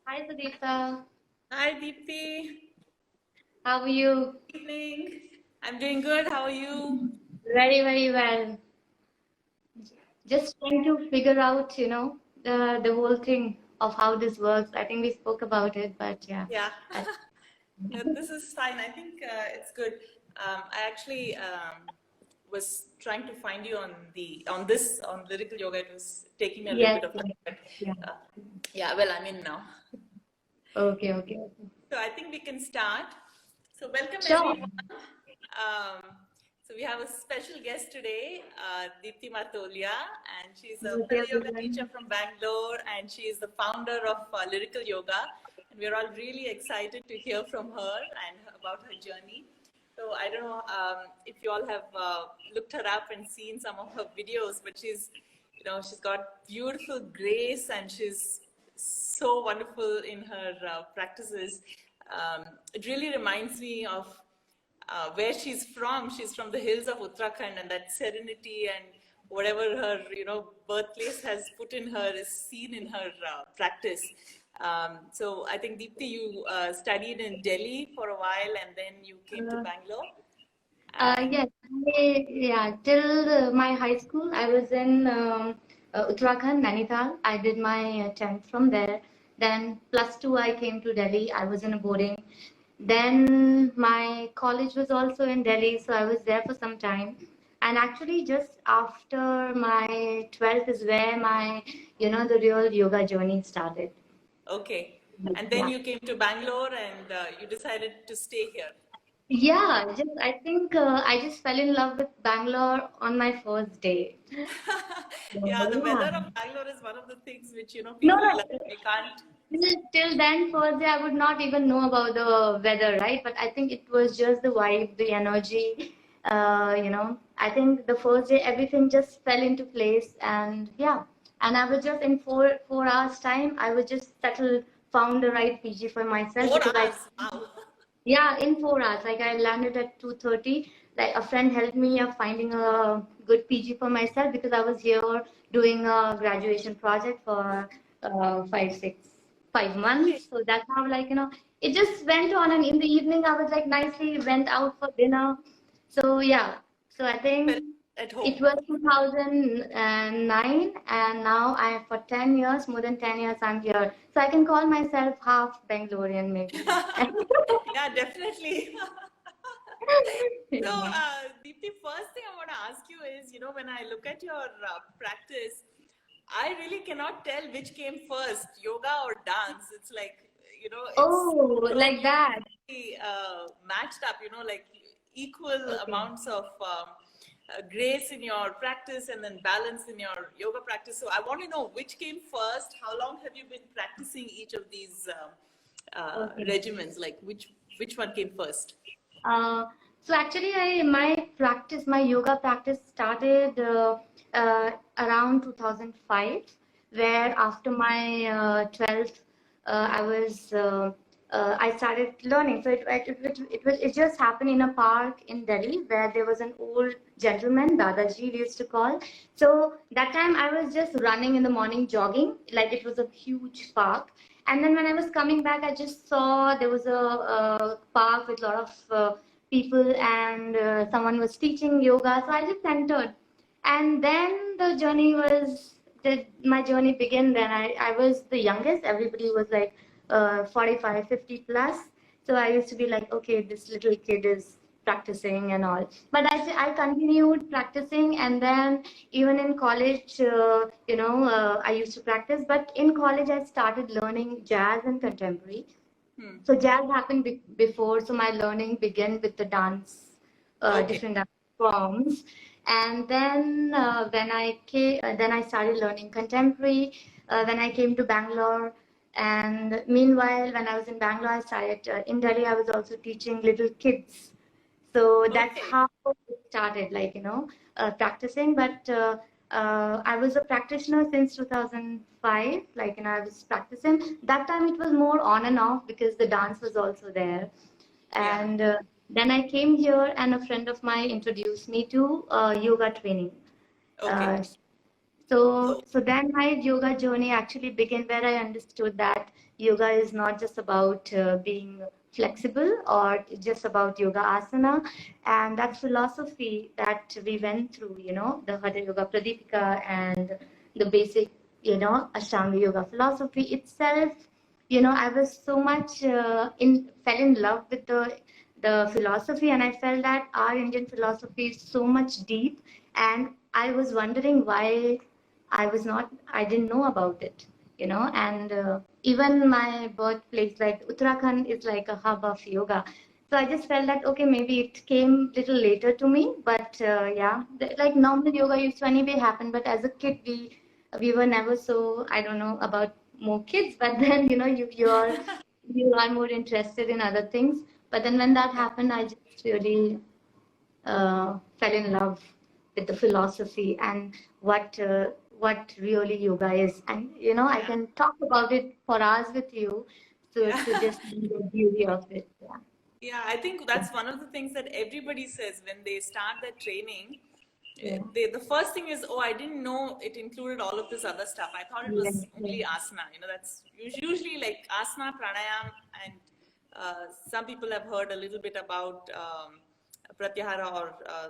Hi, Sudipta. Hi, Deepti. How are you? Evening. I'm doing good. How are you? Very, very well. Just trying to figure out, the whole thing of how this works. I think we spoke about it, but yeah. Yeah, I- no, this is fine. I think it's good. I actually was trying to find you on lyrical yoga. It was taking me a little Yes, bit of time, yes, but yeah. uh, yeah. Well, I'm in now. Okay, okay, okay. So I think we can start. So welcome Sure. everyone. Um, so we have a special guest today, Deepti Martolia, and she's a Okay, fellow yoga teacher everyone. from Bangalore, and she is the founder of Lyrical Yoga. And we're all really excited to hear from her and about her journey. So I don't know if you all have looked her up and seen some of her videos, but she's got beautiful grace and she's so wonderful in her practices. It really reminds me of where she's from. She's from the hills of Uttarakhand, and that serenity and whatever her birthplace has put in her is seen in her practice. So I think Deepti, you studied in Delhi for a while, and then you came to Uh, Bangalore. And yes, yeah, till my high school, I was in Uttarakhand, Nainital. I did my 10th from there. Then plus two, I came to Delhi. I was in a boarding. Then my college was also in Delhi, so I was there for some time. And actually, just after my 12th is where the real yoga journey started. okay, and then Yeah. you came to Bangalore, and you decided to stay here. Yeah, just I think I just fell in love with Bangalore on my first day. Yeah, the Yeah. weather of Bangalore is one of the things which No, people no. love. They can't. Till then, first day, I would not even know about the weather, right? But I think it was just the vibe, the energy. I think the first day, everything just fell into place, and yeah. And I was just in four hours time, I was just settled, found the right PG for myself Four because I hours. Wow. Yeah, in 4 hours. Like I landed at 2:30. Like a friend helped me of finding a good PG for myself because I was here doing a graduation project for 5 months. So that's how it just went on. And in the evening, I was like nicely went out for dinner. So yeah. So I think Felt at it home. was 2009, and now for 10 years, more than 10 years, I'm here. So I can call myself half Bangalorean, maybe. Yeah, definitely. So, Yeah. Deepti, first thing I want to ask you is, when I look at your practice, I really cannot tell which came first, yoga or dance. It's like, it's Oh, like that. totally matched up, like equal Okay. amounts of grace in your practice and then balance in your yoga practice. So I want to know which came first. How long have you been practicing each of these Okay. regimens? Like which one came first? Uh, so actually, my yoga practice started around 2005, where after my 12th, I started learning. So it just happened in a park in Delhi where there was an old gentleman, Dadaji we used to call. So that time I was just running in the morning, jogging, like it was a huge park. And then when I was coming back, I just saw there was a park with a lot of people, and someone was teaching yoga. So I just entered. And then my journey began then. I was the youngest. Everybody was like 45, 50 plus. So I used to be like, okay, this little kid is practicing and all. But I continued practicing, and then even in college, I used to practice. But in college, I started learning jazz and contemporary. Hmm. So jazz happened before, so my learning began with the Okay. different dance forms. And then then I started learning contemporary when I came to Bangalore. And meanwhile, when I was in Bangalore, I started in Delhi. I was also teaching little kids. So that's Okay. how it started, practicing. But I was a practitioner since 2005. I was practicing. That time it was more on and off because the dance was also there. Yeah. And then I came here, and a friend of mine introduced me to yoga training. Okay. Uh, So then my yoga journey actually began where I understood that yoga is not just about being flexible or just about yoga asana, and that philosophy that we went through, the Hatha Yoga Pradipika and the basic, Ashtanga Yoga philosophy itself, I was so much fell in love with the philosophy, and I felt that our Indian philosophy is so much deep, and I was wondering why I didn't know about it, and even my birthplace, like Uttarakhand, is like a hub of yoga. So I just felt that, okay, maybe it came little later to me, but yeah, like normal yoga used to anyway happen, but as a kid, we were never so, I don't know about more kids, but then, you are more interested in other things. But then when that happened, I just really fell in love with the philosophy and what really yoga is. And I can talk about it for hours with you, so Yeah. to just see the beauty of it. Yeah. Yeah, I think that's one of the things that everybody says when they start their training. Yeah. The first thing is, oh, I didn't know it included all of this other stuff. I thought it Yeah. was only asana. That's usually like asana, pranayam, and some people have heard a little bit about pratyahara or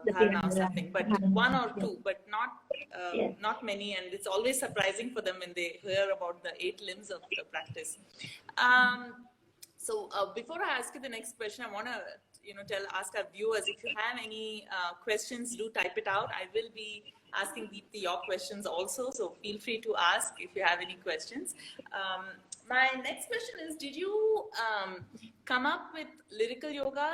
dharana or something, but one or Yeah. two, but Yeah. not many. And it's always surprising for them when they hear about the 8 limbs of the practice. So before I ask you the next question, I want to ask our viewers, if you have any questions, do type it out. I will be asking Deepti your questions also, so feel free to ask if you have any questions. My next question is, did you come up with lyrical yoga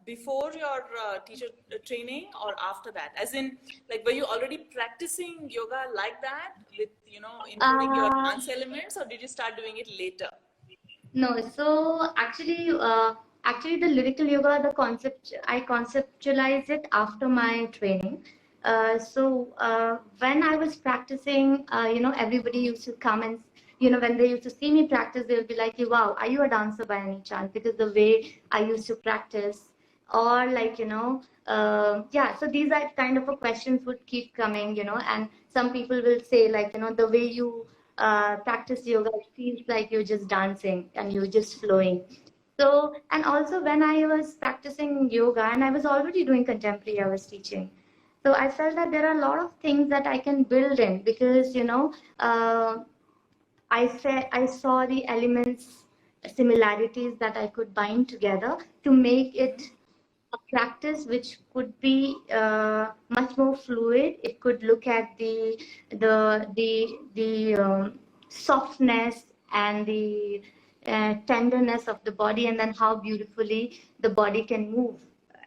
before your teacher training or after that? As in, like, were you already practicing yoga like that with, including your Uh, dance elements, or did you start doing it later? No, so actually, the lyrical yoga, the concept, I conceptualize it after my training. When I was practicing, everybody used to come and, when they used to see me practice, they'll be like, "Wow, are you a dancer by any chance?" Because the way I used to practice, or like, yeah. So these are kind of a questions would keep coming, and some people will say like, the way you practice yoga, it feels like you're just dancing and you're just flowing. So, and also when I was practicing yoga and I was already doing contemporary, I was teaching. So I felt that there are a lot of things that I can build in because, I saw the elements, similarities that I could bind together to make it a practice which could be much more fluid. It could look at the softness and the tenderness of the body, and then how beautifully the body can move,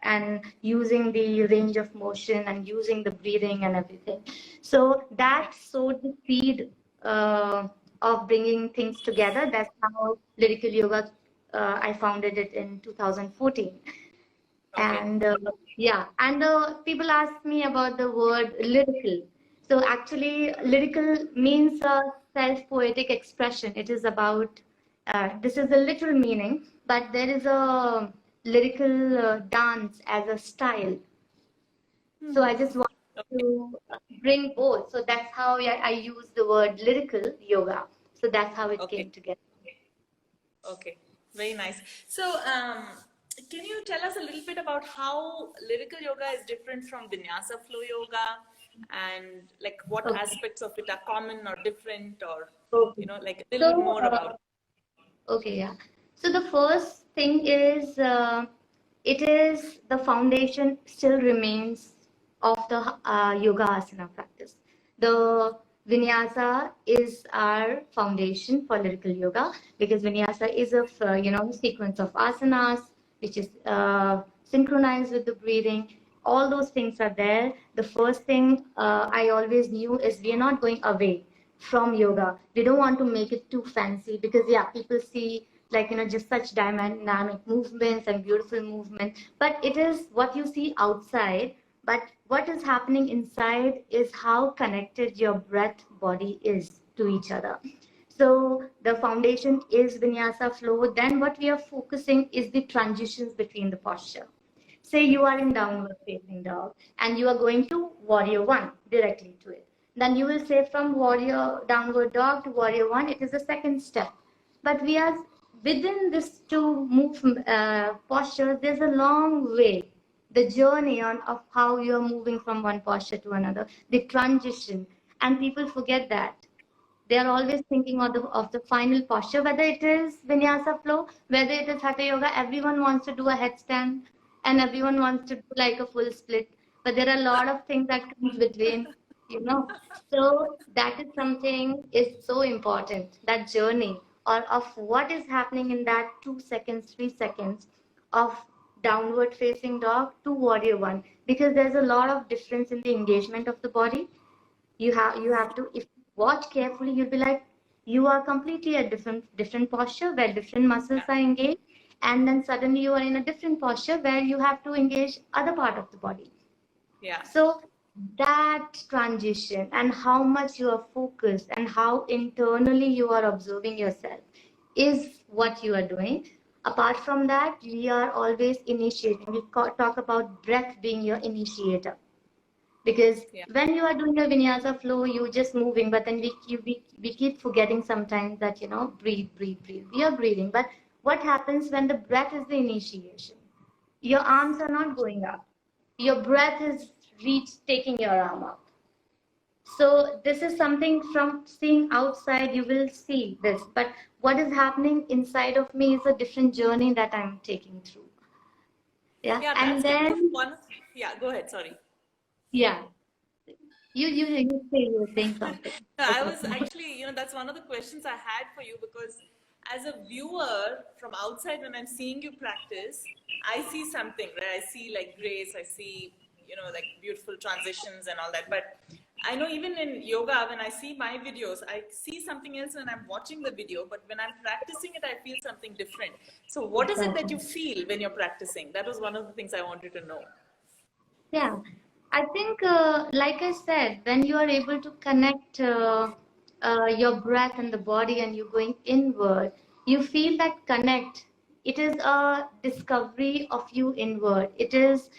and using the range of motion and using the breathing and everything. So that sowed the seed of bringing things together. That's how Lyrical Yoga, I founded it in 2014. Okay. And yeah, and people ask me about the word lyrical. So actually, lyrical means a self-poetic expression. It is about, this is the literal meaning, but there is a lyrical dance as a style. So I just want to bring both. So that's how I use the word lyrical yoga. So that's how it Okay. came together. Okay, very nice. So, can you tell us a little bit about how lyrical yoga is different from vinyasa flow yoga, and like what Okay. aspects of it are common or different, or Okay. like a little bit So, more about. okay, yeah. So the first thing is, it is the foundation still remains of the yoga asana practice. The vinyasa is our foundation for lyrical yoga because vinyasa is a sequence of asanas which is synchronized with the breathing. All those things are there. The first thing I always knew is we are not going away from yoga. We don't want to make it too fancy because yeah, people see like just such dynamic movements and beautiful movement, but it is what you see outside, but what is happening inside is how connected your breath body is to each other. So the foundation is vinyasa flow. Then what we are focusing is the transitions between the posture. Say you are in downward facing dog and you are going to warrior one directly to it. Then you will say from warrior downward dog to warrior one, it is the second step. But we are within this two move postures, there's a long way. The journey on of how you're moving from one posture to another, the transition. And people forget that. They are always thinking of the final posture, whether it is vinyasa flow, whether it is hatha yoga. Everyone wants to do a headstand and everyone wants to do like a full split. But there are a lot of things that comes between, you know. So that is something is so important, that journey or of what is happening in that 2 seconds, 3 seconds of downward facing dog to warrior one, because there's a lot of difference in the engagement of the body. You have to, if you watch carefully, you'll be like, you are completely a different posture where different muscles are engaged, and then suddenly you are in a different posture where you have to engage other part of the body. Yeah. So that transition and how much you are focused and how internally you are observing yourself is what you are doing. Apart from that, we are always initiating. We talk about breath being your initiator. Because when you are doing a vinyasa flow, you're just moving, but then we keep forgetting sometimes that, breathe, breathe, breathe. We are breathing. But what happens when the breath is the initiation? Your arms are not going up. Your breath is taking your arm up. So this is something from seeing outside, you will see this. But what is happening inside of me is a different journey that I'm taking through. Yeah. Yeah, And that's kind then, of one. Yeah, go ahead. Sorry. yeah. You say you were saying something. No, I was actually, that's one of the questions I had for you, because as a viewer from outside, when I'm seeing you practice, I see something, right? I see like grace, I see, like beautiful transitions and all that. But I know even in yoga, when I see my videos, I see something else when I'm watching the video, but when I'm practicing it, I feel something different. So what is it that you feel when you're practicing? That was one of the things I wanted to know. Yeah, I think, like I said, when you are able to connect your breath and the body and you're going inward, you feel that connect. It is a discovery of you inward. It is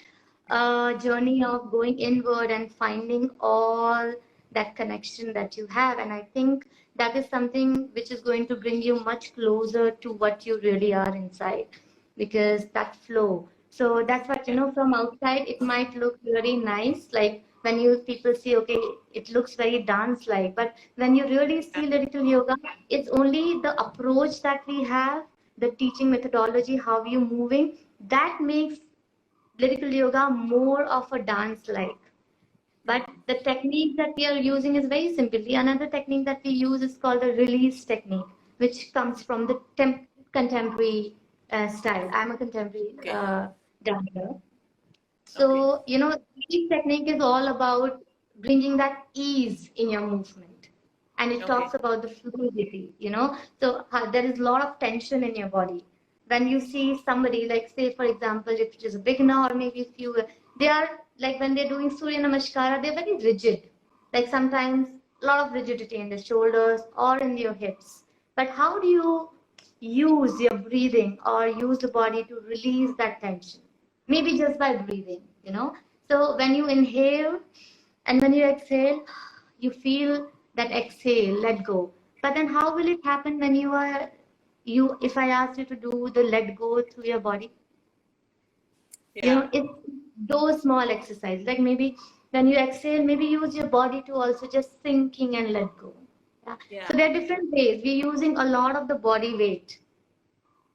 a journey of going inward and finding all that connection that you have. And I think that is something which is going to bring you much closer to what you really are inside, because that flow. So that's what, from outside, it might look very nice. Like when people see, okay, it looks very dance-like. But when you really see lyrical yoga, it's only the approach that we have, the teaching methodology, how you moving, that makes lyrical yoga more of a dance-like. But the technique that we are using is very simple. The another technique that we use is called the release technique, which comes from the contemporary style. I'm a contemporary dancer. So, release technique is all about bringing that ease in your movement. And it talks about the fluidity. So there is a lot of tension in your body. When you see somebody, like say, for example, if it is a beginner or maybe if you, they are like when they're doing Surya Namaskara, they're very rigid. Like sometimes a lot of rigidity in the shoulders or in your hips. But how do you use your breathing or use the body to release that tension? Maybe just by breathing. So when you inhale and when you exhale, you feel that exhale, let go. But then how will it happen when if I ask you to do the let go through your body? It's those small exercises. Like maybe when you exhale, maybe use your body to also just sinking and let go. So there are different ways. We're using a lot of the body weight.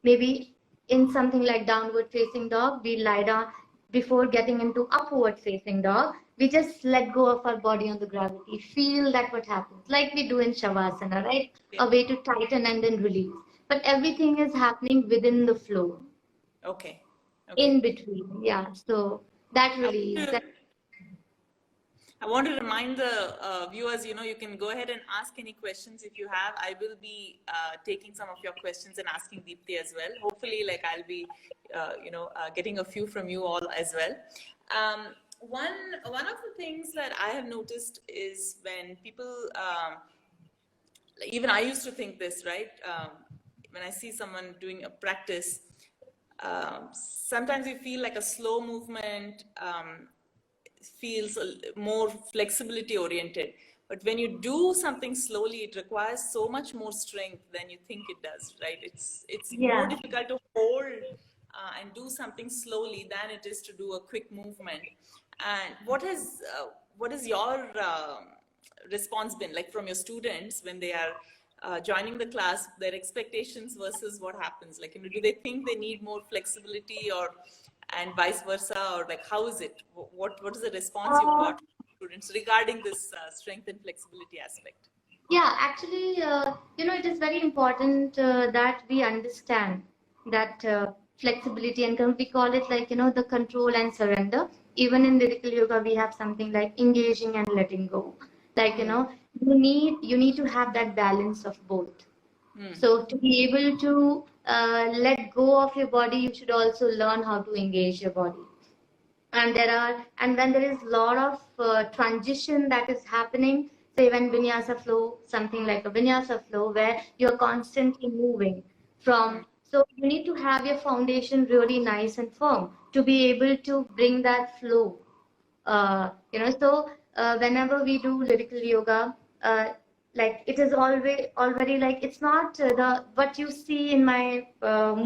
Maybe in something like downward facing dog, we lie down. Before getting into upward facing dog, we just let go of our body on the gravity. Feel that what happens, like we do in Shavasana, right? A way to tighten and then release. But everything is happening within the flow. Okay. In between, yeah. So that release. I want to remind the viewers, you can go ahead and ask any questions if you have. I will be taking some of your questions and asking Deepti as well. Hopefully, I'll be, getting a few from you all as well. One of the things that I have noticed is when people, even I used to think this, right? When I see someone doing a practice, sometimes you feel like a slow movement, feels more flexibility oriented. But when you do something slowly, it requires so much more strength than you think it does, right? It's more Yeah. difficult to hold and do something slowly than it is to do a quick movement. And what is your response been like from your students when they are joining the class, their expectations versus what happens? Like, do they think they need more flexibility, or and vice versa, or like how is it? What is the response you've Uh, got from students regarding this strength and flexibility aspect? Yeah, actually, it is very important that we understand that flexibility, and we call it like, the control and surrender. Even in lyrical yoga, we have something like engaging and letting go. Like, you need to have that balance of both. So to be able to let go of your body, you should also learn how to engage your body. And then there is a lot of transition that is happening, say when vinyasa flow, something like a vinyasa flow where you're constantly moving from. So you need to have your foundation really nice and firm to be able to bring that flow. Whenever we do lyrical yoga, like it is always already like it's not the what you see in my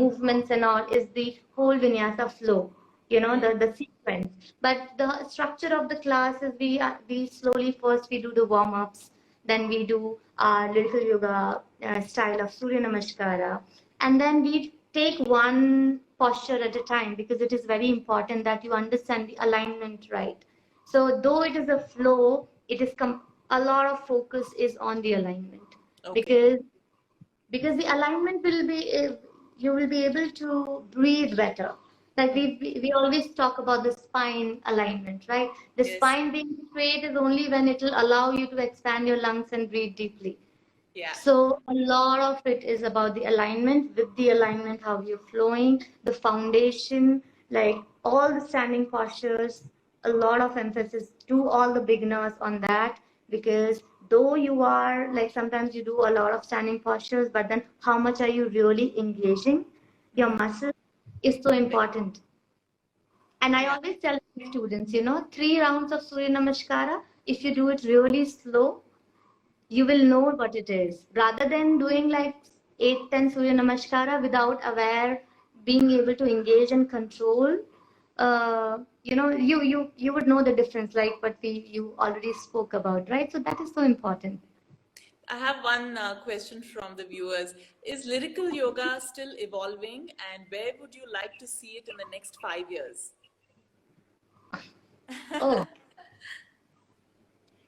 movements and all is the whole vinyasa flow, the sequence. But the structure of the class is we slowly first we do the warm ups, then we do our lyrical yoga style of Surya Namaskara, and then we take one posture at a time because it is very important that you understand the alignment right. So though it is a flow, a lot of focus is on the alignment Okay. because the alignment will be you will be able to breathe better. Like we always talk about the spine alignment, right? The Yes. spine being straight is only when it will allow you to expand your lungs and breathe deeply. Yeah. So a lot of it is about the alignment, with the alignment, how you're flowing, the foundation, like all the standing postures, a lot of emphasis to all the beginners on that, because though you are like sometimes you do a lot of standing postures, but then how much are you really engaging your muscles is so important. And I Yeah. always tell my students, 3 rounds of Surya Namaskara, if you do it really slow, you will know what it is rather than doing like 8, 10 Surya Namaskara without aware, being able to engage and control. You would know the difference, like what you already spoke about, right? So that is so important. I have one question from the viewers. Is lyrical yoga still evolving, and where would you like to see it in the next 5 years? Oh,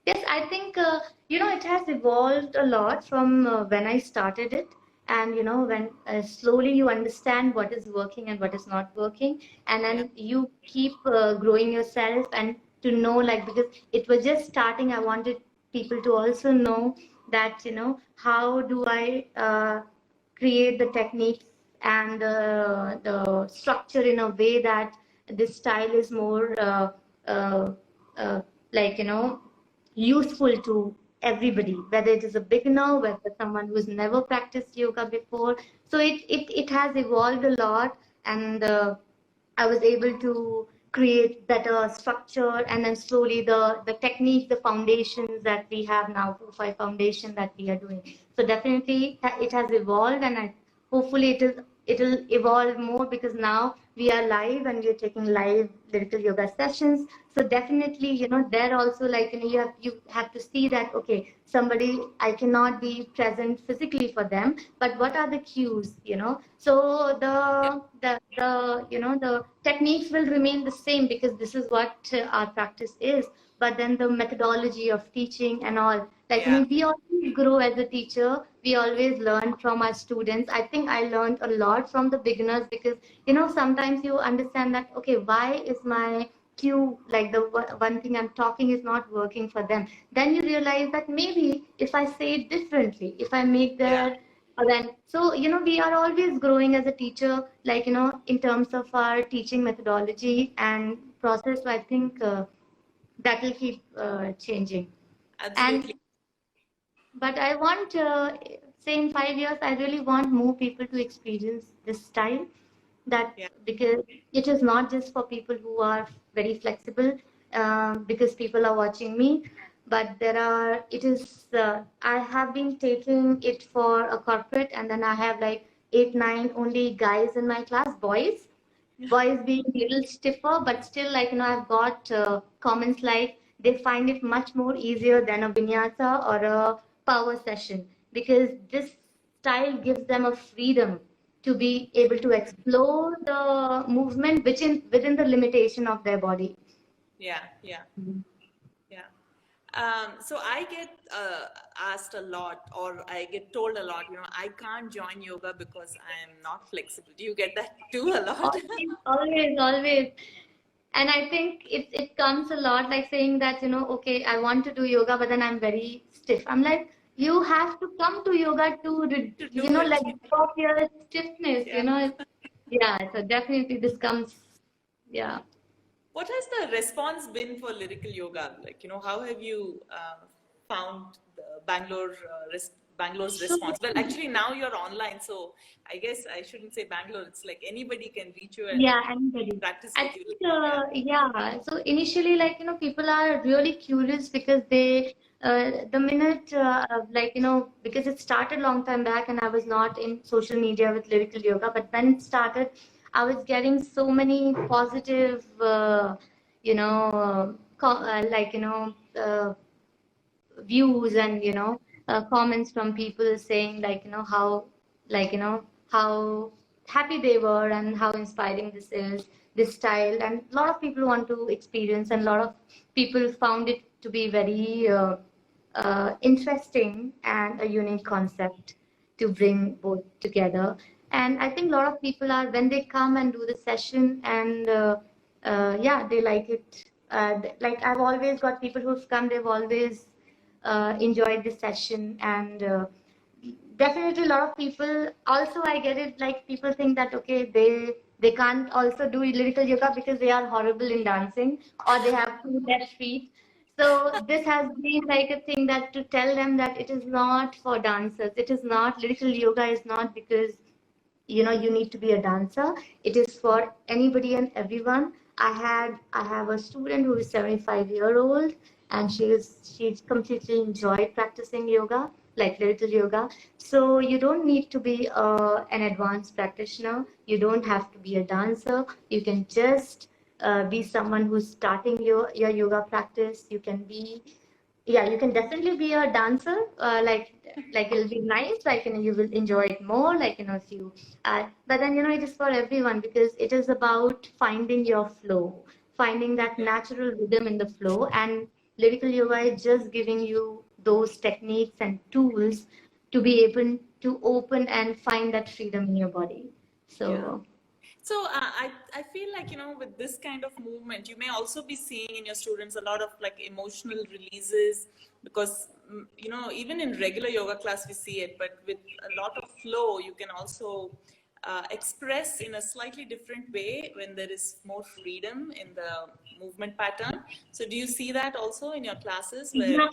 yes, I think it has evolved a lot from when I started it, and when slowly you understand what is working and what is not working, and Yeah. then you keep growing yourself and to know, like, because it was just starting, I wanted people to also know that how do I create the techniques and the structure in a way that this style is more uh, uh, like useful to everybody, whether it is a beginner, whether someone who's never practiced yoga before. So it has evolved a lot, and I was able to create better structure, and then slowly the technique, the foundations that we have now, 4 5 foundation that we are doing. So definitely it has evolved, and hopefully it'll evolve more because now we are live and we are taking live lyrical yoga sessions. So definitely, there also, like, you have to see that, okay, somebody, I cannot be present physically for them, but what are the cues, so Yeah. the techniques will remain the same because this is what our practice is, but then the methodology of teaching and all, like, Yeah. we always grow as a teacher. We always learn from our students. I think I learned a lot from the beginners because, sometimes you understand that, okay, why is my cue, like the one thing I'm talking is not working for them. Then you realize that maybe if I say it differently, if I make Yeah. their then, so, we are always growing as a teacher, like, in terms of our teaching methodology and process. So I think that will keep changing. And Absolutely. but I want, say in 5 years, I really want more people to experience this style. That Yeah. because it is not just for people who are very flexible, because people are watching me, but I have been taking it for a corporate, and then I have like 8, 9 only guys in my class, boys being a little stiffer, but still, like, I've got comments like they find it much more easier than a vinyasa or a power session, because this style gives them a freedom to be able to explore the movement within the limitation of their body. Yeah, yeah, yeah. So I get asked a lot, or I get told a lot, I can't join yoga because I am not flexible. Do you get that too a lot? Always, always, always. And I think it comes a lot like saying that, okay, I want to do yoga, but then I'm very stiff. I'm like, you have to come to yoga to, To do it. let go of your stiffness, Yeah. Yeah, so definitely this comes, yeah. What has the response been for lyrical yoga? Like, how have you found the Bangalore's So, response? Well, actually, now you're online, so I guess I shouldn't say Bangalore. It's like anybody can reach you and yeah, anybody. practice I with you. think, yeah. So initially, like, people are really curious because the minute, like, because it started long time back and I was not in social media with lyrical yoga, but when it started, I was getting so many positive, like, views and comments from people saying like how like how happy they were and how inspiring this is, this style, and a lot of people want to experience, and a lot of people found it to be very interesting and a unique concept to bring both together. And I think a lot of people are, when they come and do the session, and yeah, they like it. Like, I've always got people who've come, they've always enjoyed the session, and definitely a lot of people also, I get it, like, people think that okay, they can't also do lyrical yoga because they are horrible in dancing, or they have 2 left feet. So this has been like a thing, that to tell them that it is not for dancers, it is not, lyrical yoga is not because you need to be a dancer. It is for anybody and everyone. I have a student who is 75-year-old, and she's completely enjoyed practicing yoga, like lyrical yoga. So you don't need to be an advanced practitioner, you don't have to be a dancer, you can just be someone who's starting your yoga practice. You can be, yeah, you can definitely be a dancer, like it'll be nice, like you will enjoy it more, like if you but then it is for everyone, because it is about finding your flow, finding that natural rhythm in the flow, and lyrical yoga is just giving you those techniques and tools to be able to open and find that freedom in your body. Yeah. So So I feel like, with this kind of movement, you may also be seeing in your students a lot of like emotional releases, because, even in regular yoga class, we see it, but with a lot of flow, you can also express in a slightly different way when there is more freedom in the movement pattern. So do you see that also in your classes where?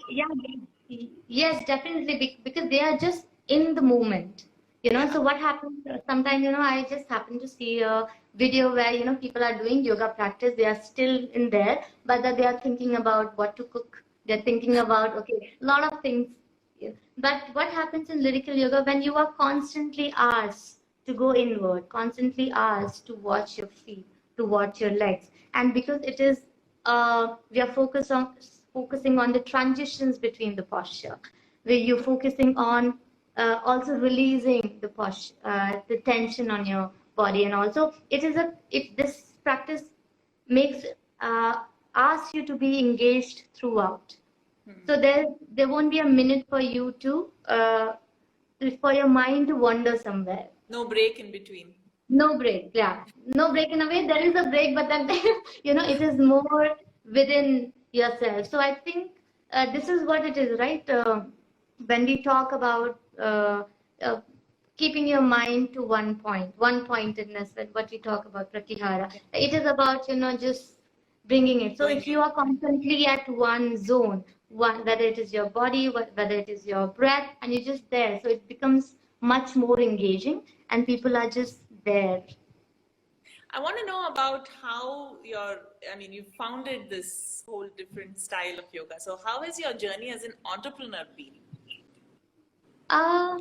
yes, definitely, because they are just in the moment. Yeah. So what happens sometimes, I just happen to see a video where, people are doing yoga practice, they are still in there, but that they are thinking about what to cook. They're thinking about, okay, a lot of things. Yeah. But what happens in lyrical yoga, when you are constantly asked to go inward, constantly asked to watch your feet, to watch your legs, and because it is, we are focusing on the transitions between the posture, where you're focusing on also releasing the posture, the tension on your body, and also if this practice makes uh, asks you to be engaged throughout. So there won't be a minute for you to for your mind to wander somewhere. No break in between. No break, yeah. No break, in a way. There is a break, but then, it is more within yourself. So I think this is what it is, right? When we talk about uh, keeping your mind to one pointedness, like what we talk about pratyahara, it is about, just bringing it. So if you are constantly at one zone, whether it is your body, whether it is your breath, and you're just there, so it becomes much more engaging, and people are just there. I want to know about how you founded this whole different style of yoga. So how has your journey as an entrepreneur been? Uh,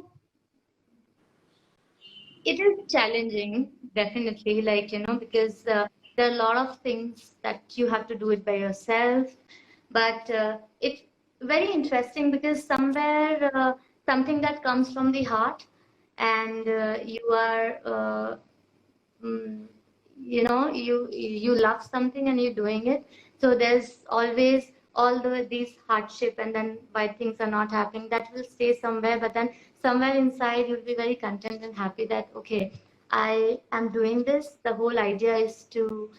it is challenging, definitely, because there are a lot of things that you have to do it by yourself. But it's very interesting because somewhere something that comes from the heart, and you are mm, you love something and you're doing it, so there's always all these hardship, and then why things are not happening, that will stay somewhere, but then somewhere inside you'll be very content and happy that okay, I am doing this. The whole idea is to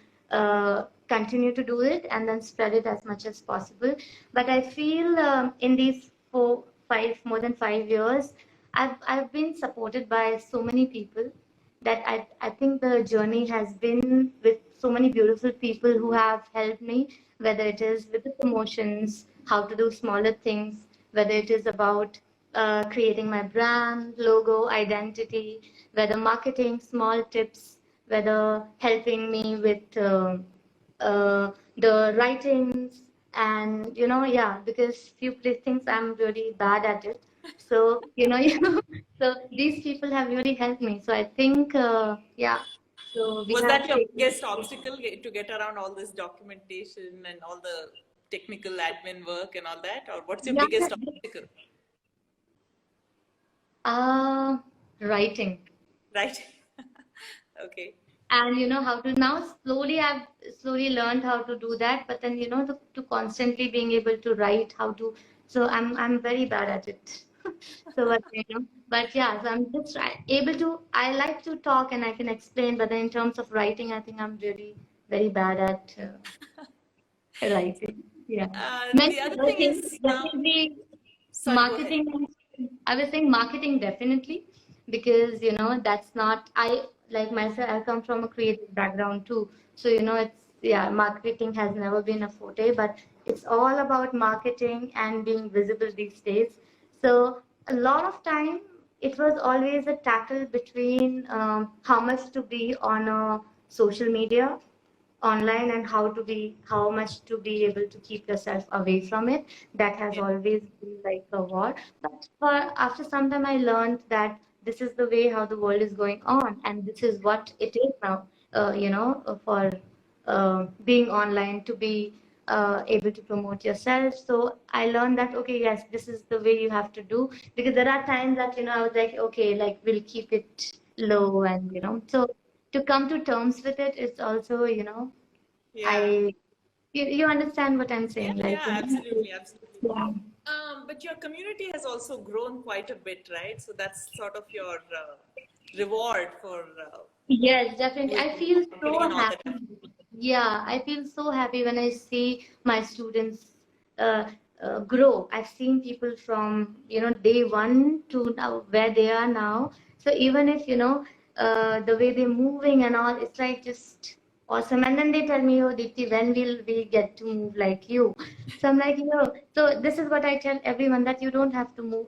continue to do it and then spread it as much as possible. But I feel in these more than 5 years, I've been supported by so many people that I think the journey has been with so many beautiful people who have helped me, whether it is with the promotions, how to do smaller things, whether it is about creating my brand, logo, identity, whether marketing, small tips, whether helping me with the writings, and yeah, because few things I'm really bad at it. So so these people have really helped me. So I think yeah. So we Was have that your taken. biggest obstacle to get around all this documentation and all the technical admin work and all that? Or what's your Yeah, biggest obstacle? uh, writing. Right? Okay. And how to now I've slowly learned how to do that, but then to constantly being able to write how to, so I'm very bad at it. So but yeah, so I'm just able to, I like to talk and I can explain, but then in terms of writing I think I'm really very bad at writing. Yeah, The many other other thing things, is now, definitely sorry, go ahead. marketing. I was saying marketing definitely, because that's not, I like myself, I come from a creative background too. So it's, yeah, marketing has never been a forte, but it's all about marketing and being visible these days. So a lot of time it was always a tackle between how much to be on a social media online and how much to be able to keep yourself away from it. That has Yeah. always been like a war, but after some time I learned that this is the way how the world is going on, and this is what it is now, for being online, to be able to promote yourself. So I learned that okay, yes, this is the way you have to do, because there are times that I was like, okay, like we'll keep it low, and so to come to terms with it, it's also, Yeah. I you understand what I'm Yeah, saying, like, yeah, absolutely, absolutely. yeah. But your community has also grown quite a bit, right? So that's sort of your reward for Yes, definitely. doing I feel putting so in all that happy. effort. Yeah, I feel so happy when I see my students uh, grow. I've seen people from, day one to now where they are now. So even if, the way they're moving and all, it's like just awesome. And then they tell me, oh, Deepti, when will we get to move like you? So I'm like, so this is what I tell everyone, that you don't have to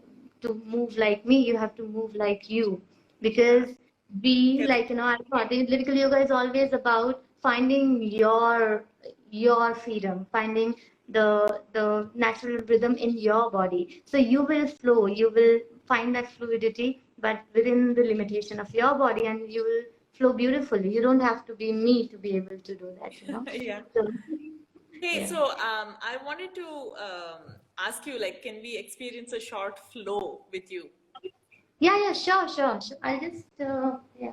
move like me. You have to move like you, Yeah. because be Correct. like, I thought the lyrical yoga is always about finding your freedom, finding the natural rhythm in your body. So you will flow, you will find that fluidity, but within the limitation of your body, and you will flow beautifully. You don't have to be me to be able to do that. Yeah. So Hey, yeah. so I wanted to ask you, like, can we experience a short flow with you? Yeah, sure. I just yeah.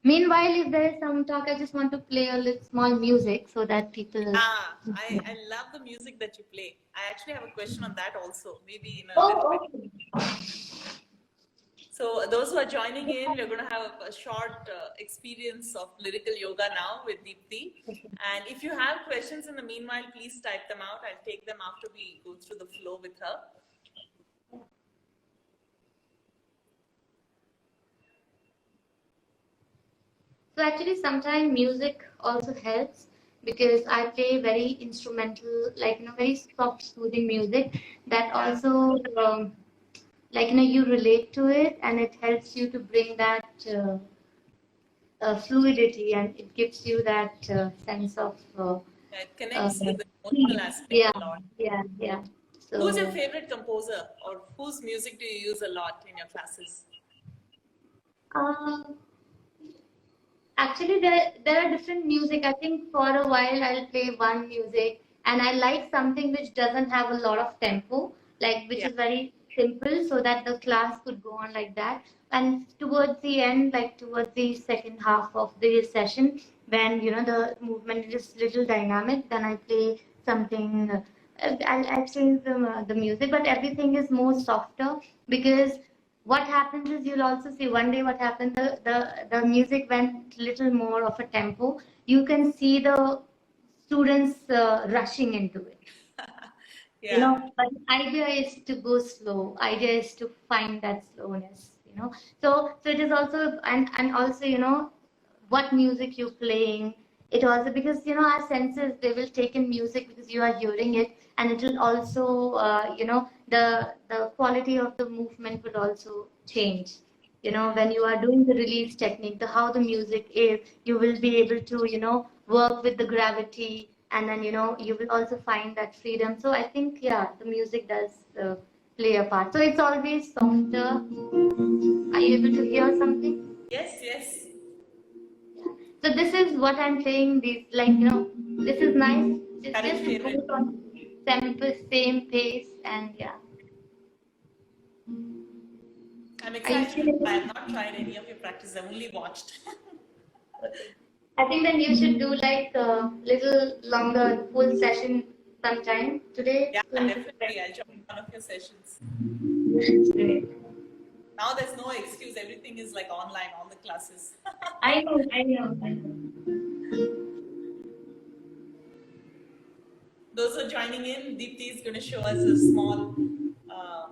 Meanwhile, if there is some talk, I just want to play a little small music so that people. Ah, I love the music that you play. I actually have a question on that also, maybe in a little bit. Oh, okay. So those who are joining in, we're going to have a short experience of lyrical yoga now with Deepti. And if you have questions in the meanwhile, please type them out. I'll take them after we go through the flow with her. So actually, sometimes music also helps, because I play very instrumental, like very soft, soothing music that Yeah. also, like you relate to it, and it helps you to bring that fluidity, and it gives you that sense of It connects with the emotional aspect yeah, a lot. yeah. Who's your So favorite composer, or whose music do you use a lot in your classes? uh, actually, there are different music. I think for a while I'll play one music, and I like something which doesn't have a lot of tempo, like which Yeah. is very simple, so that the class could go on like that. And towards the end, like towards the second half of the session, when the movement is little dynamic, then I play something. I'll change the music, but everything is more softer because what happens is you'll also see one day what happened, the music went little more of a tempo. You can see the students rushing into it, Yeah. but the idea is to go slow, idea is to find that slowness. So it is also, and also what music you're playing. It also, because our senses, they will take in music because you are hearing it, and it will also the quality of the movement will also change. When you are doing the release technique, the how the music is, you will be able to work with the gravity, and then you will also find that freedom. So I think, yeah, the music does play a part. So it's always softer. Are you able to hear something? Yes, yes. So this is what I'm saying. These, like, this is nice. It's Current just it favorite. goes on same pace, and yeah. I'm Are you excited to try. feeling? I've not tried any of your practice. I've only watched. Okay. I think then you should do like a little longer full session sometime. Today Yeah, it's going to be definitely. I'll join one of your sessions. great. Now there's no excuse. Everything is like online, all the classes. I know. Those who are joining in, Deepti is going to show us a small uh,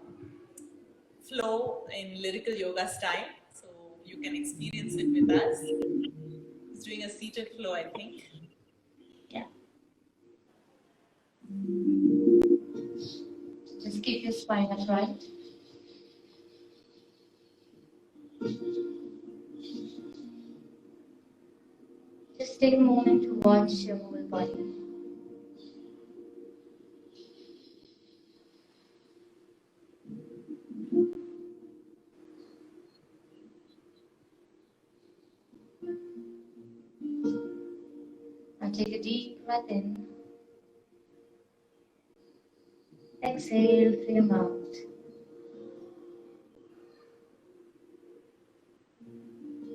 flow in lyrical yoga style. So you can experience it with us. He's doing a seated flow, I think. Yeah. Just keep your spine upright. Just take a moment to watch your whole body. Now take a deep breath in. Exhale through your mouth.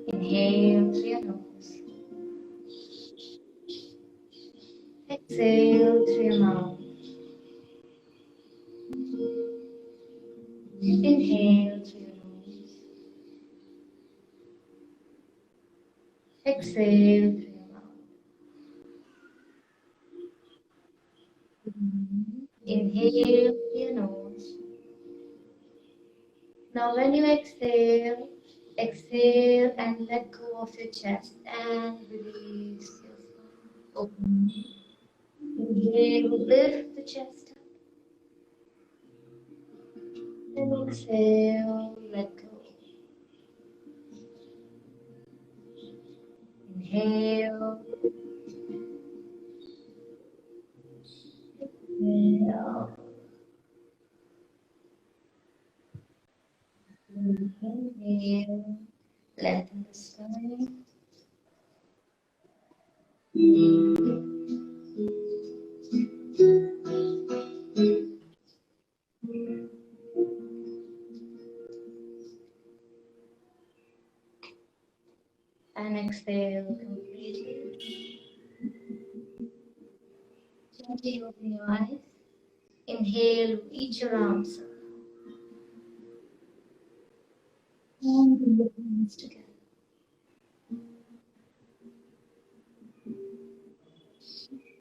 Inhale through your nose. Exhale through your mouth. Inhale through your nose. Exhale through your mouth. Inhale through your nose. Now when you exhale, exhale and let go of your chest and release your spine. Open. Inhale, lift the chest up. And exhale, let go. Inhale. Exhale. Inhale. Lengthen the spine. And exhale completely. Gently open your eyes. Inhale, reach your arms up. And bring your hands together.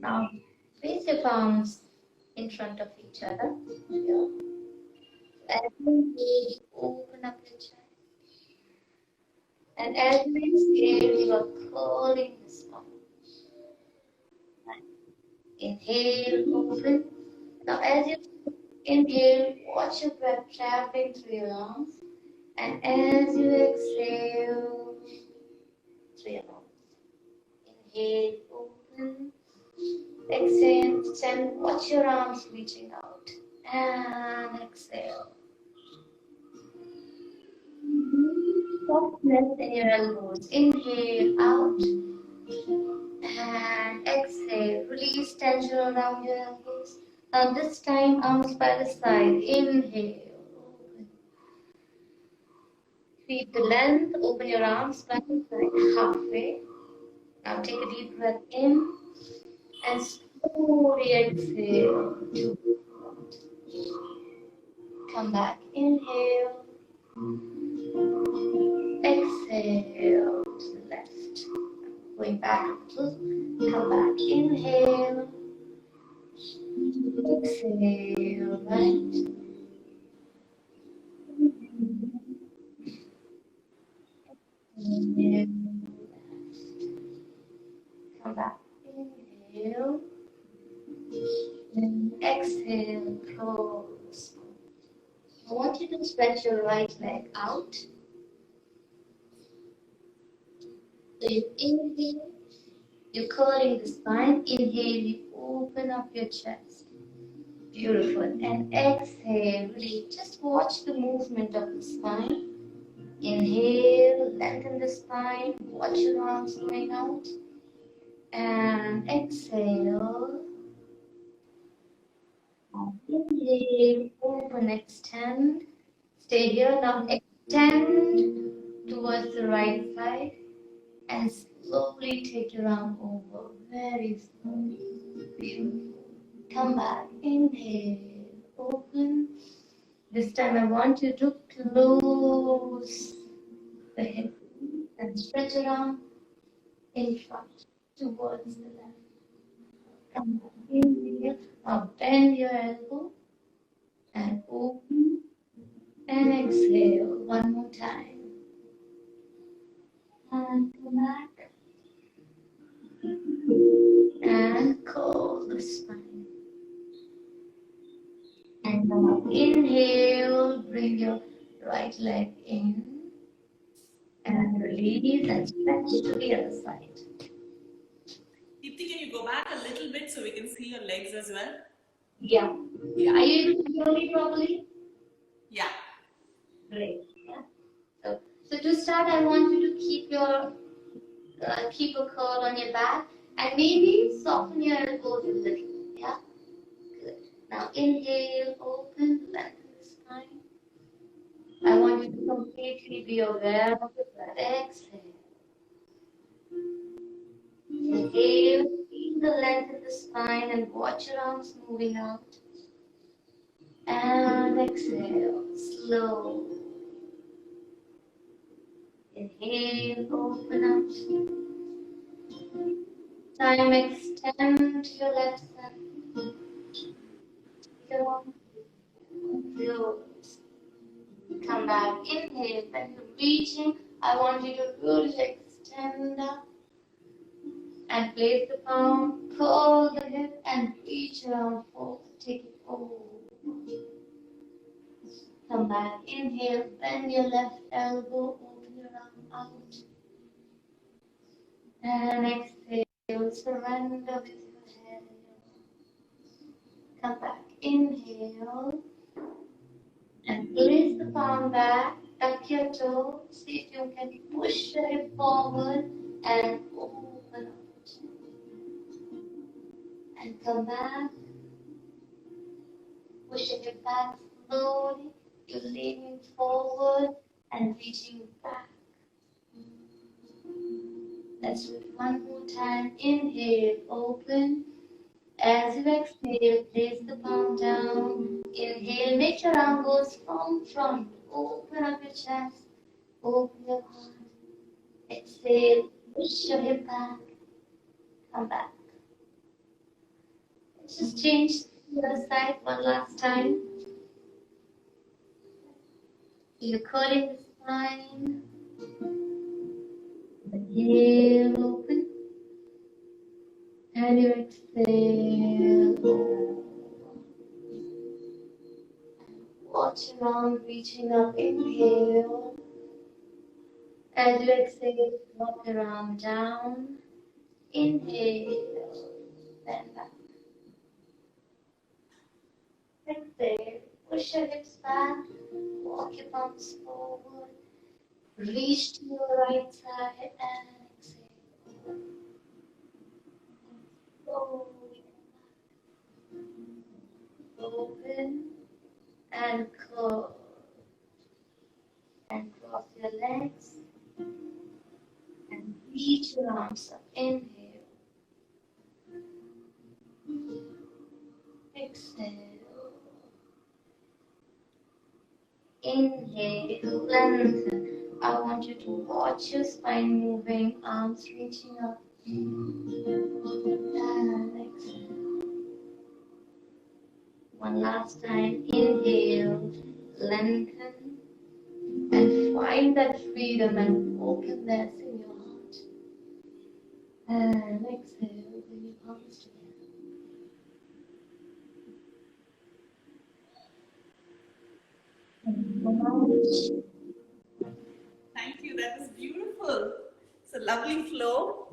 Now, place your palms in front of each other. Here. As you inhale, open up your chest. And as you exhale, you are curling the spine. Inhale, open. Now, as you inhale, watch your breath traveling through your lungs. And as you exhale, through your nose. Inhale, open. Exhale, extend. Watch your arms reaching out. And exhale. Softness in your elbows. Inhale, out. And exhale. Release tension around your elbows. Now this time, arms by the side. Inhale. Open. Keep the length. Open your arms by the side. Halfway. Now take a deep breath in. And slowly exhale. Come back. Inhale. Exhale to the left. Going back a little. Come back. Inhale. Exhale. Right. Inhale. Come back. Inhale. And exhale. Close. I want you to stretch your right leg out. So you inhale, you're curling the spine. Inhale, you open up your chest. Beautiful. And exhale, really just watch the movement of the spine. Inhale, lengthen the spine. Watch your arms going out. And exhale. Inhale, open, extend. Stay here. Now extend towards the right side. And slowly take your arm over, very slowly. Beautiful. Come back, inhale, open. This time I want you to close the hip and stretch your arm in front towards the left. Come back, inhale. Now bend your elbow and open and exhale. One more time. And come back. And curl the spine. And now inhale, bring your right leg in and release and stretch to the other side. Deepti, can you go back a little bit so we can see your legs as well? Yeah. Are you able to hear me properly? Yeah. Great. Yeah. So to start, I want you to keep a curl on your back and maybe soften your elbows a little. Yeah. Good. Now inhale, open, lengthen the spine. I want you to completely be aware of the breath. Exhale. Inhale, feel the length of the spine and watch your arms moving out. And exhale, slow. Inhale, open up. Time extend to your left side. Close. Come back. Inhale. When you're reaching, I want you to really extend up and place the palm, curl the hip, and reach around forward. Take it forward. Come back. Inhale. Bend your left elbow. Open your arm out. And exhale. Surrender with your head. Come back. Inhale. And place the palm back, tuck your toe, see if you can push the hip forward and open up. And come back, push the hip back slowly, you're leaning forward and reaching back. Let's do it one more time. Inhale, open. As you exhale, place the palm down. Inhale, make your arm goes from front. Open up your chest. Open your heart. Exhale, push your hip back. Come back. Let's just change to the other side one last time. You're curling the spine. Inhale, open. And you exhale. Watch your arm reaching up. Inhale. As you exhale, walk your arm down. Inhale, bend back. Exhale, push your hips back, walk your palms forward, reach to your right side and exhale. Slowly open and curve and cross your legs and reach your arms up. Inhale, exhale. Inhale, lengthen. I want you to watch your spine moving, arms reaching up. And exhale. One last time. Inhale, lengthen, and find that freedom and openness in your heart. And exhale, bring your palms together. Thank you. That was beautiful. It's a lovely flow.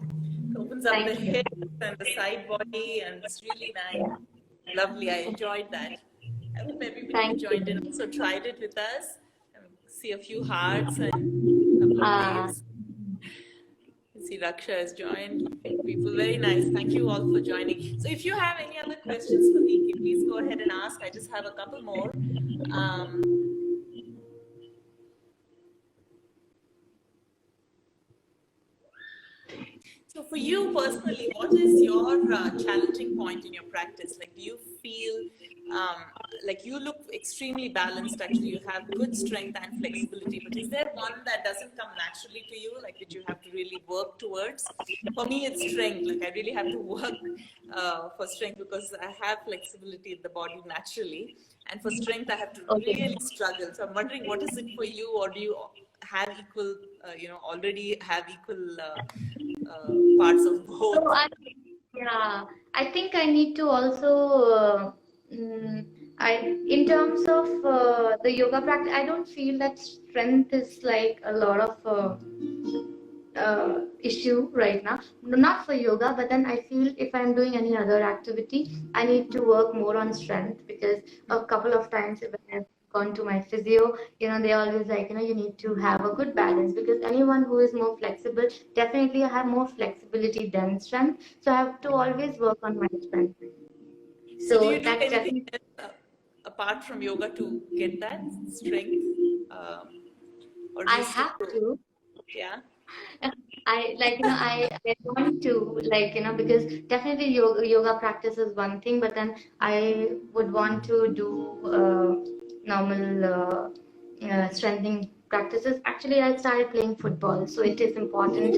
It opens up the hips and the side body, and it's really nice. Lovely. I enjoyed that. I hope everybody who joined in also tried it with us. See a few hearts and a couple of waves. You see Raksha has joined. People, very nice. Thank you all for joining. So if you have any other questions for Vicky, please go ahead and ask. I just have a couple more. So for you personally, what is your challenging point in your practice? Like, do you feel like you look extremely balanced? Actually, you have good strength and flexibility, but is there one that doesn't come naturally to you, like that you have to really work towards? For me, it's strength. Like, I really have to work for strength because I have flexibility in the body naturally, and for strength, I have to really struggle. So I'm wondering, what is it for you, or do you have equal, already have equal parts of both? So I think I need to also, in terms of the yoga practice, I don't feel that strength is like a lot of issue right now. Not for yoga, but then I feel if I'm doing any other activity, I need to work more on strength because a couple of times when I've gone to my physio, they always like, you need to have a good balance because anyone who is more flexible, definitely I have more flexibility than strength. So I have to always work on my strength. So do you do anything else, apart from yoga to get that strength? Or I just have to. Yeah. I want to because definitely yoga practice is one thing, but then I would want to do normal strengthening practices. Actually, I started playing football, so it is important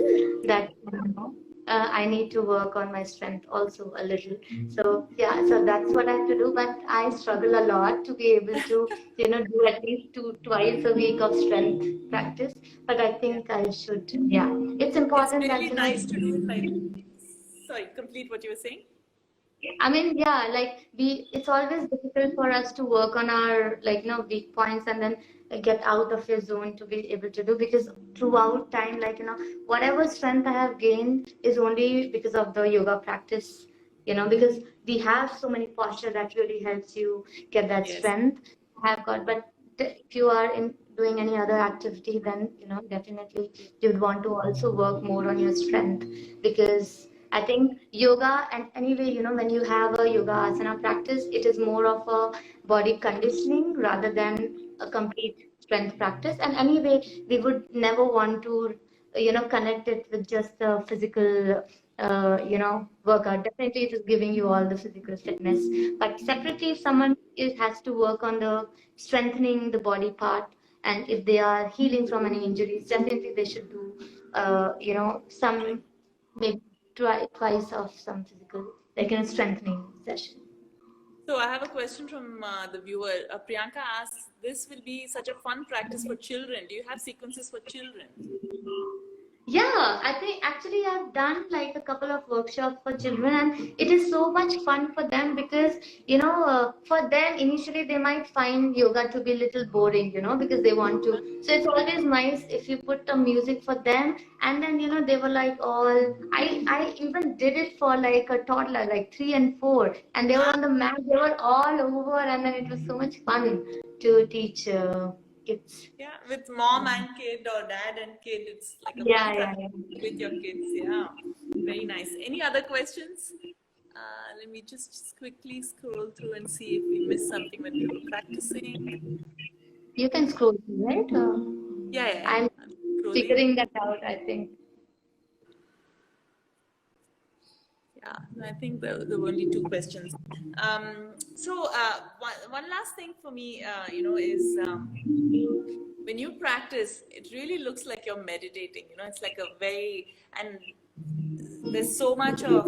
that I need to work on my strength also a little. So so that's what I have to do. But I struggle a lot to be able to do at least twice a week of strength practice. But I think I should. Yeah, it's important. It's really nice to do. Like, sorry, complete what you were saying. I mean, it's always difficult for us to work on our weak points and then get out of your zone to be able to do, because throughout time, whatever strength I have gained is only because of the yoga practice, because we have so many posture that really helps you get that strength. I have got, but if you are doing any other activity, then definitely you'd want to also work more on your strength, because I think yoga, and anyway, when you have a yoga asana practice, it is more of a body conditioning rather than a complete strength practice. And anyway, we would never want to, connect it with just the physical, workout. Definitely, it is giving you all the physical fitness. But separately, if someone has to work on the strengthening the body part, and if they are healing from any injuries, definitely they should do, some maybe twice of some physical, strengthening session. So I have a question from the viewer. Priyanka asks, this will be such a fun practice for children. Do you have sequences for children? Yeah, I think actually I've done like a couple of workshops for children, and it is so much fun for them because, for them initially they might find yoga to be a little boring, because they want to. So it's always nice if you put the music for them, and then, they were like all. I even did it for like a toddler, like 3 and 4, and they were on the mat, they were all over, and then it was so much fun to teach kids. Yeah, with mom and kid or dad and kid, it's like a fun Yeah, yeah, practice yeah. with your kids. Yeah, very nice. Any other questions? Let me just quickly scroll through and see if we missed something when we were practicing. You can scroll through, right? Yeah, yeah, yeah. I'm I'm scrolling. figuring that out, I think. Yeah, I think there were only two questions. One last thing for me, is when you practice, it really looks like you're meditating. It's like a very, and there's so much of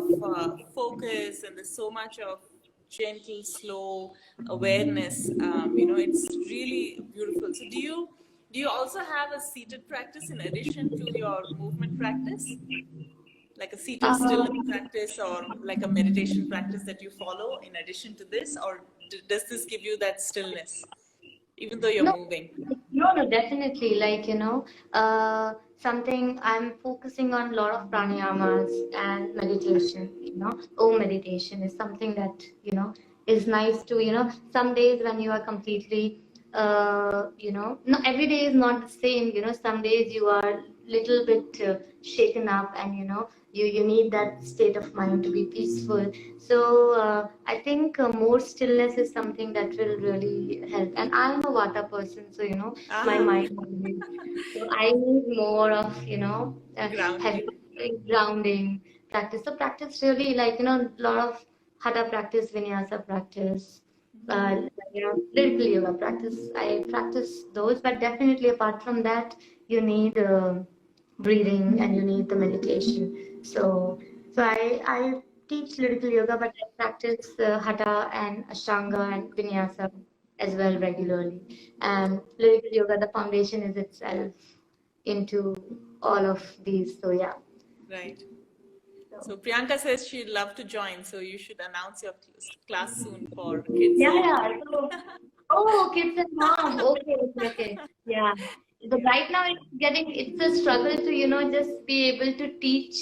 focus and there's so much of gentle, slow awareness. It's really beautiful. So do you also have a seated practice in addition to your movement practice? Like a seated stillness Um, practice or like a meditation practice that you follow in addition to this, or does this give you that stillness even though you're no, moving? no, definitely. Like, something I'm focusing on a lot of pranayamas and meditation, Om meditation is something that, is nice to, some days when you are completely, no, every day is not the same, some days you are little bit shaken up and, you need that state of mind to be peaceful. So I think more stillness is something that will really help. And I'm a Vata person, so my Ah, mind always. So I need more of heavy grounding. grounding practice. So practice really like a lot of hatha practice, vinyasa practice, lyrical yoga practice. I practice those, but definitely apart from that, you need breathing and you need the meditation. So I teach lyrical yoga, but I practice hatha and ashtanga and vinyasa as well regularly. And lyrical yoga, the foundation is itself into all of these. So yeah. Right. So, So Priyanka says she'd love to join, so you should announce your class soon for kids. yeah, yeah. So, oh, kids and mom. Okay, okay, okay. Yeah. But Yeah. right now it's a struggle to, just be able to teach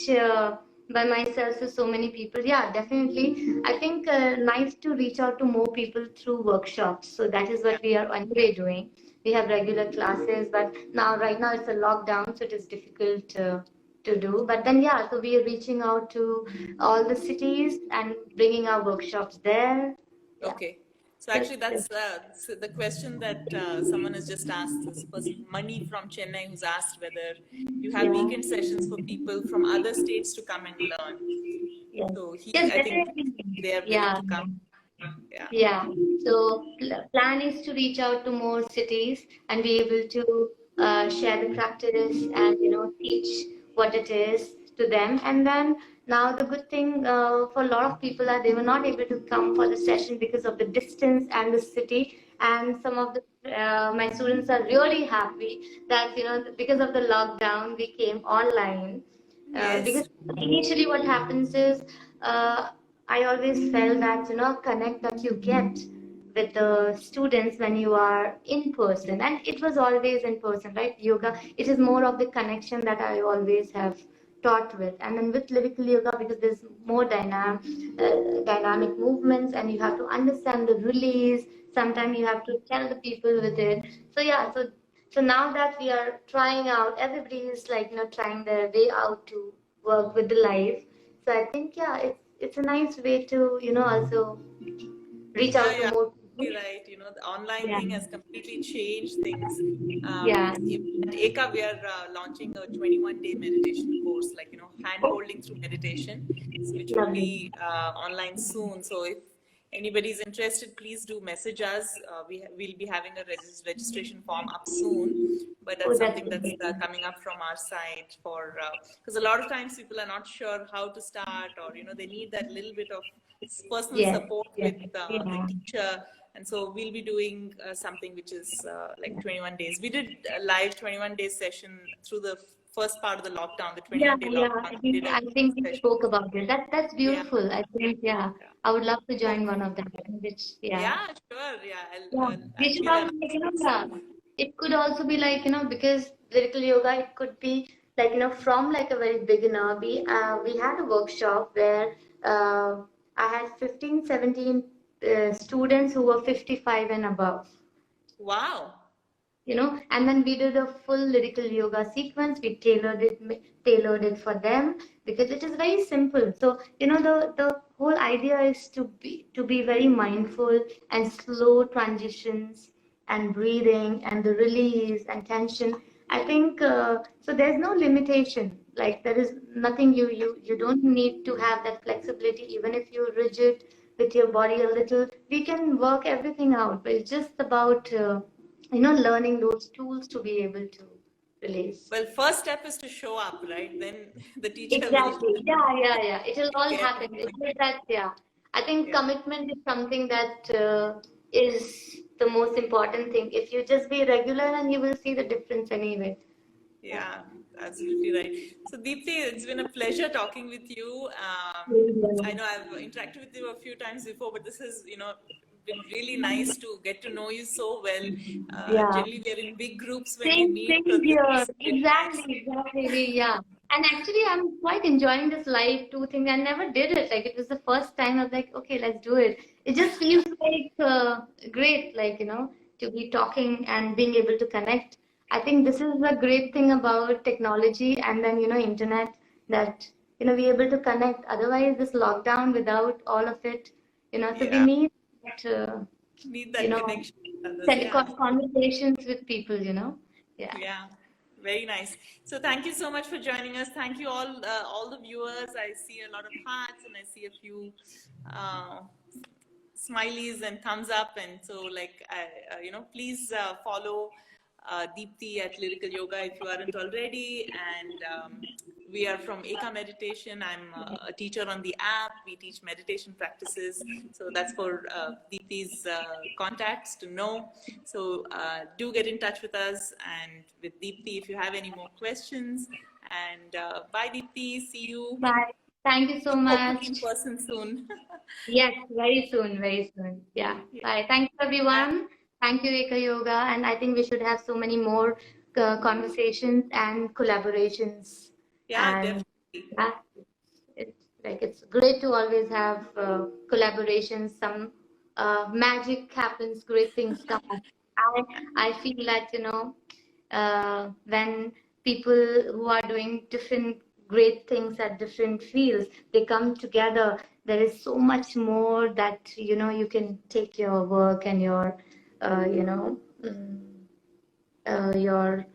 by myself to so many people. Yeah, definitely. I think nice to reach out to more people through workshops. So that is Yeah. what we are anyway doing. We have regular classes, but right now it's a lockdown, so it is difficult to do. But then, yeah, so we are reaching out to all the cities and bringing our workshops there. Yeah. Okay. So Yes, actually, yes. that's so the question that someone has just asked. This person, Mani from Chennai, who's asked whether you have Yeah. weekend sessions for people from other states to come and learn. Yes. So Yes, I think definitely. they are willing Yeah. to come. Yeah. Yeah. So plan is to reach out to more cities and be able to share the practice and teach what it is to them. And then now the good thing for a lot of people are they were not able to come for the session because of the distance and the city. And some of the my students are really happy that because of the lockdown we came online. Because Yes. initially what happens is uh, I always felt that connect that you get with the students when you are in person, and it was always in person, right? Yoga, it is more of the connection that I always have taught with, and then with lyrical yoga because there's more dynamic movements, and you have to understand the release. Sometimes you have to tell the people with it. So yeah, so now that we are trying out, everybody is like trying their way out to work with the life. So I think yeah, it's a nice way to also reach Yeah, out to yeah, more you're people. right. The online Yeah, thing has completely changed things. yeah. At EKA, we are launching a 21-day meditation course, like, hand Oh, holding through meditation, which will lovely. be online soon. So if anybody's interested, please do message us. We'll be having a registration form up soon, but Oh, that's that's something that's lovely. coming up from our side for, because a lot of times people are not sure how to start, or, they need that little bit of personal Yes, support yes, with the yeah. teacher. And so we'll be doing something which is like 21 days. We did a live 21 days session through the first part of the lockdown, the Yeah, 28-day yeah. lockdown. We did a I think we session. spoke about it. That's Yeah. beautiful. I think, yeah. I would love to join one of them. Which, yeah. Yeah, sure. Yeah, Yeah, we I'll should give have an like, announcement. yeah. It could also be like, because lyrical yoga, it could be like, from like a very beginner. We had a workshop where I had 15, 17 students who were 55 and above. Wow. And then we did a full lyrical yoga sequence. We tailored it for them because it is very simple. So the whole idea is to be very mindful and slow transitions and breathing and the release and tension. I think so. There's no limitation. Like there is nothing you don't need to have that flexibility. Even if you're rigid with your body a little, we can work everything out. But it's just about learning those tools to be able to release. Well, first step is to show up, right? Then the teacher will Exactly. Yeah. It will all care. happen. It's just that, yeah. I think Yeah. commitment is something that is the most important thing. If you just be regular, and you will see the difference anyway. Yeah, absolutely right. So, Deepti, it's been a pleasure talking with you. I know I've interacted with you a few times before, but this has, been really nice to get to know you so well. Yeah. Generally, we're in big groups when we Same, meet, so same this here. is really nice. Exactly. Yeah. And actually, I'm quite enjoying this live too thing. I never did it. Like, it was the first time I was like, okay, let's do it. It just feels like great, like, to be talking and being able to connect. I think this is the great thing about technology and then, internet, that, we're able to connect. Otherwise, this lockdown without all of it, so we Yeah, need that, need you that know, connection with others. Yeah. conversations with people. Yeah. Yeah, very nice. So thank you so much for joining us. Thank you all the viewers. I see a lot of hearts and I see a few uh, smileys and thumbs up. And so, like, please follow Deepti at Lyrical Yoga if you aren't already. And we are from EKA Meditation. I'm a teacher on the app. We teach meditation practices. So that's for Deepti's contacts to know. So do get in touch with us and with Deepti if you have any more questions. And bye, Deepti. See you Bye. Thank you so hopefully much. in person soon. Yes, very soon, very soon. Yeah. Bye. Thank you, Yeah, everyone. Thank you, Eka Yoga. And I think we should have so many more conversations and collaborations. yeah, And definitely. yeah, it's great to always have collaborations. Some magic happens, great things come. I feel that when people who are doing different great things at different fields, they come together, there is so much more that you can take your work and your your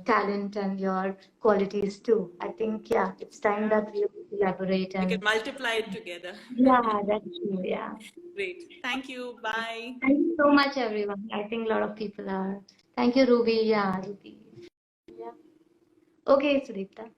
talent and your qualities too. I think, yeah, it's time that we collaborate. We can And multiply it together. yeah, that's true. Yeah. Great. Thank you. Bye. Thank you so much, everyone. I think a lot of people are. Thank you, Ruby. Yeah, Ruby. Yeah. Okay, Sudipta.